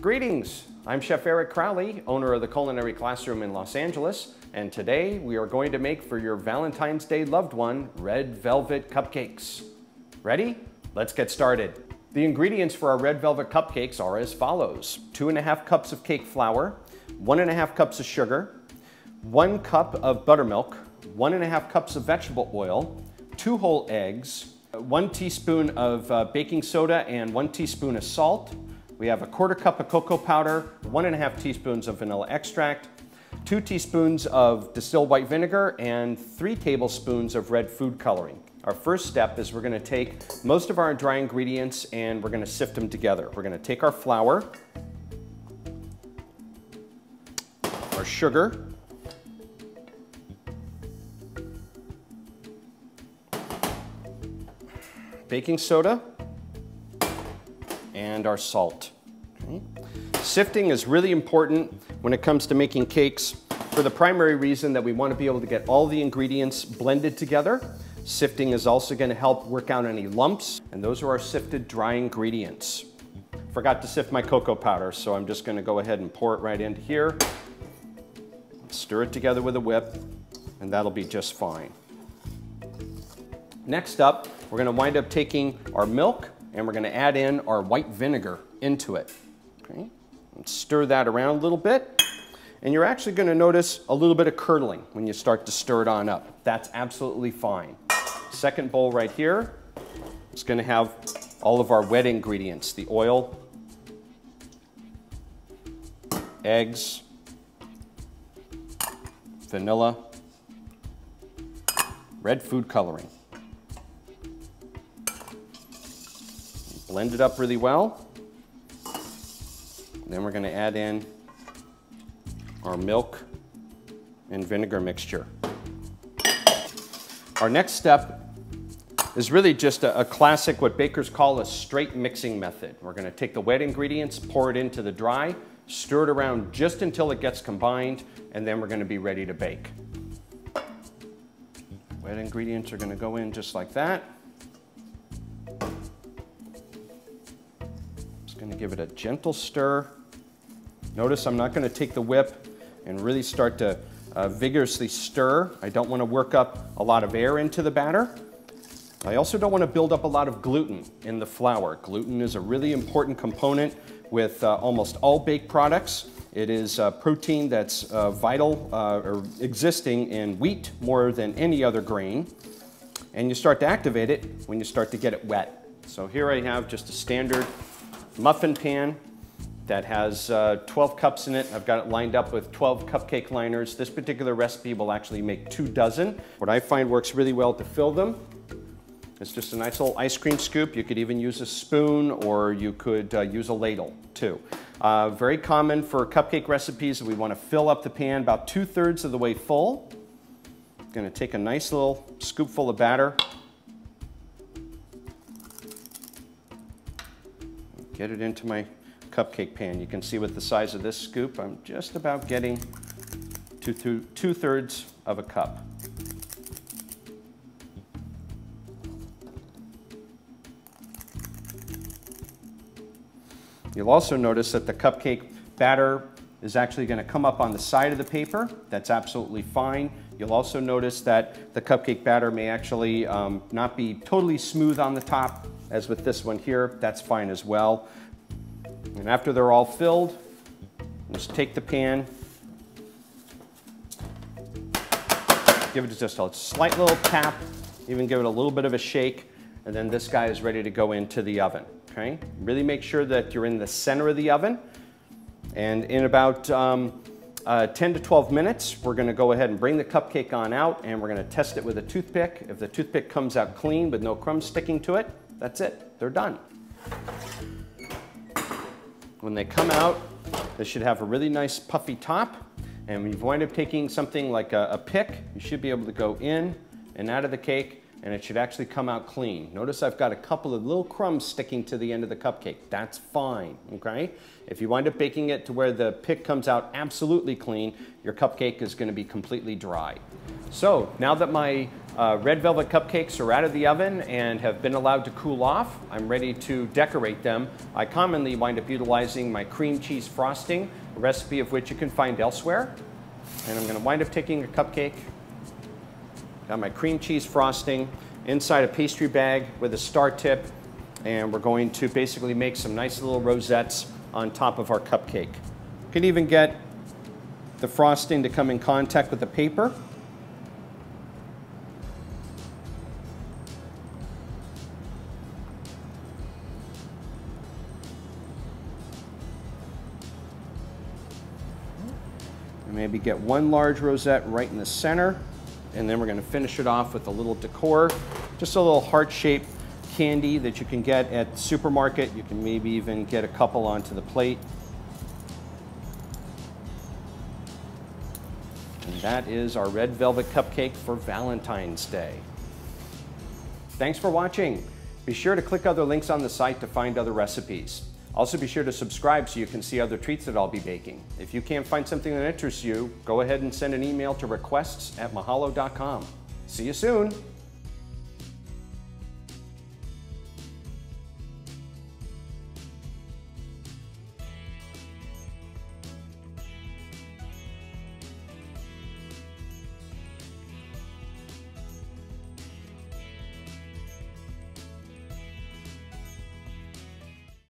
Greetings, I'm Chef Eric Crowley, owner of the Culinary Classroom in Los Angeles, and today we are going to make for your Valentine's Day loved one red velvet cupcakes. Ready? Let's get started. The ingredients for our red velvet cupcakes are as follows: 2½ cups of cake flour, 1½ cups of sugar, 1 cup of buttermilk, 1½ cups of vegetable oil, 2 whole eggs, 1 teaspoon of baking soda and 1 teaspoon of salt. We have 1/4 cup of cocoa powder, 1½ teaspoons of vanilla extract, 2 teaspoons of distilled white vinegar, and 3 tablespoons of red food coloring. Our first step is we're going to take most of our dry ingredients and we're going to sift them together. We're going to take our flour, our sugar, baking soda, and our salt. Okay. Sifting is really important when it comes to making cakes for the primary reason that we want to be able to get all the ingredients blended together. Sifting is also going to help work out any lumps, and those are our sifted dry ingredients. Forgot to sift my cocoa powder, so I'm just going to go ahead and pour it right into here. Stir it together with a whip, and that'll be just fine. Next up, we're going to wind up taking our milk and we're going to add in our white vinegar into it. Okay? And stir that around a little bit, and you're actually going to notice a little bit of curdling when you start to stir it on up. That's absolutely fine. Second bowl right here is going to have all of our wet ingredients: the oil, eggs, vanilla, red food coloring. Blend it up really well. Then we're going to add in our milk and vinegar mixture. Our next step is really just a classic, what bakers call a straight mixing method. We're going to take the wet ingredients, pour it into the dry, stir it around just until it gets combined, and then we're going to be ready to bake. Wet ingredients are going to go in just like that. Going to give it a gentle stir. Notice I'm not going to take the whip and really start to vigorously stir. I don't want to work up a lot of air into the batter. I also don't want to build up a lot of gluten in the flour. Gluten is a really important component with almost all baked products. It is a protein that's vital or existing in wheat more than any other grain. And you start to activate it when you start to get it wet. So here I have just a standard muffin pan that has 12 cups in it. I've got it lined up with 12 cupcake liners. This particular recipe will actually make 2 dozen. What I find works really well to fill them is just a nice little ice cream scoop. You could even use a spoon, or you could use a ladle too. Very common for cupcake recipes. We want to fill up the pan about 2/3 of the way full. I'm going to take a nice little scoopful of batter. Get it into my cupcake pan. You can see with the size of this scoop, I'm just about getting to 2/3 of a cup. You'll also notice that the cupcake batter is actually going to come up on the side of the paper. That's absolutely fine. You'll also notice that the cupcake batter may actually not be totally smooth on the top, as with this one here. That's fine as well. And after they're all filled, just take the pan, give it just a slight little tap, even give it a little bit of a shake, and then this guy is ready to go into the oven. Okay? Really make sure that you're in the center of the oven, and in about 10 to 12 minutes, we're going to go ahead and bring the cupcake on out, and we're going to test it with a toothpick. If the toothpick comes out clean with no crumbs sticking to it, that's it. They're done. When they come out, they should have a really nice puffy top, and when you wind up taking something like a pick, you should be able to go in and out of the cake and it should actually come out clean. Notice I've got a couple of little crumbs sticking to the end of the cupcake. That's fine, okay? If you wind up baking it to where the pick comes out absolutely clean, your cupcake is gonna be completely dry. So now that my red velvet cupcakes are out of the oven and have been allowed to cool off, I'm ready to decorate them. I commonly wind up utilizing my cream cheese frosting, a recipe of which you can find elsewhere. And I'm gonna wind up taking a cupcake, got my cream cheese frosting inside a pastry bag with a star tip, and we're going to basically make some nice little rosettes on top of our cupcake. You can even get the frosting to come in contact with the paper. And maybe get one large rosette right in the center. And then we're going to finish it off with a little decor, just a little heart-shaped candy that you can get at the supermarket. You can maybe even get a couple onto the plate. And that is our red velvet cupcake for Valentine's Day. Thanks for watching. Be sure to click other links on the site to find other recipes. Also be sure to subscribe so you can see other treats that I'll be baking. If you can't find something that interests you, go ahead and send an email to requests@Mahalodotcom. See you soon!